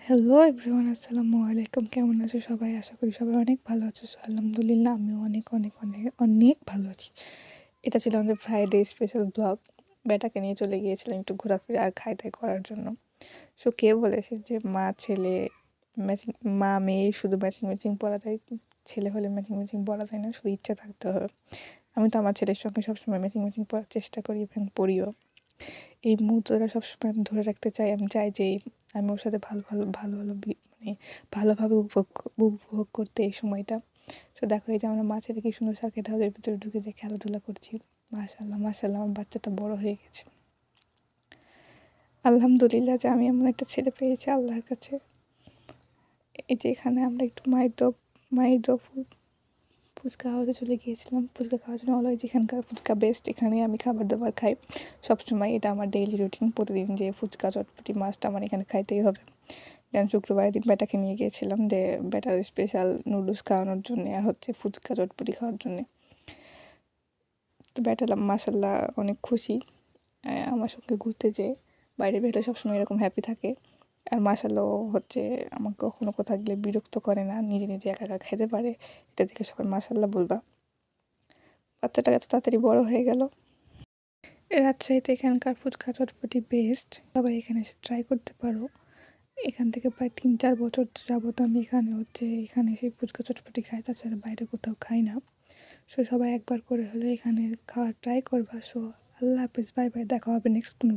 Hello everyone, আসসালামু আলাইকুম। কেমন আছো সবাই? আশা করি সবাই অনেক ভালো আছো। আলহামদুলিল্লাহ আমিও অনেক অনেক অনেক অনেক ভালো আছি। এটা ছিল আমাদের ফ্রাইডে স্পেশাল ব্লগ। বেটাকে নিয়ে চলে গিয়েছিলাম একটু ঘোরাফেরা আর খাই-দাই করার জন্য। সো কে বলেছে যে মা ছেলে ম্যাচিং, মা মেয়ে শুধু ম্যাচিং ম্যাচিং পরা যায়, ছেলে হলে ম্যাচিং ম্যাচিং পরা যায় না, শুধু ইচ্ছা থাকতে হবে। আমি তো আমার ছেলের সঙ্গে সবসময় ম্যাচিং ম্যাচিং পরার চেষ্টা করি এবং পরিও। এই মুহূর্তটা সবসময় আমি ধরে রাখতে চাই। আমি চাই যে আমি ওর সাথে ভালো ভালো ভালো ভালো মানে ভালোভাবে উপভোগ করতে এই সময়টা। তো দেখো এই যে আমরা মা ছেলে কি সুন্দর সার্কিট হাউসের ভিতরে ঢুকে যে খেলাধুলা করছি। মাশাআল্লাহ মাশাআল্লাহ, আমার বাচ্চাটা বড় হয়ে গেছে। আলহামদুলিল্লাহ যে আমি এমন একটা ছেলে পেয়েছি আল্লাহর কাছে। এই যে এখানে আমরা একটু মায়ের দোয়া ফুচকা হাউসে চলে গিয়েছিলাম ফুচকা খাওয়ার জন্য। অলওয়েজ এখানকার ফুচকা বেস্ট। এখানে আমি খাবার দাবার খাই সবসময়। এটা আমার ডেইলি রুটিন। প্রতিদিন যে ফুচকা চটপটি মাছটা আমার এখানে খাইতেই হবে। যেমন শুক্রবারের দিন বেটাকে নিয়ে গিয়েছিলাম যে বেটার স্পেশাল নুডলস খাওয়ানোর জন্যে আর হচ্ছে ফুচকা চটপটি খাওয়ার জন্যে। তো বেটা মাসাল্লাহ অনেক খুশি আমার সঙ্গে ঘুরতে যেয়ে। বাইরে বেরোলে সবসময় এরকম হ্যাপি থাকে। আর মাশাআল্লাহ ও হচ্ছে আমাকে কখনো কোথাও গেলে বিরক্ত করে না, নিজে নিজে একা একা খেতে পারে। এটা দেখে সবাই মাশাআল্লাহ বলবা। বাচ্চাটা এত তাড়াতাড়ি বড় হয়ে গেল। রাজশাহীতে এখানকার ফুচকা চটপটি বেস্ট। সবাই এখানে এসে ট্রাই করতে পারো। এখান থেকে প্রায় ৩-৪ বছর যাবত আমি এখানে সেই ফুচকা চটপটি খাই, তাছাড়া বাইরে কোথাও খাই না। সো সবাই একবার করে হলে এখানে খাওয়ার ট্রাই করবা। সো আল্লাহ হাফিজ, বাই বাই, দেখা হবে নেক্সট কোনো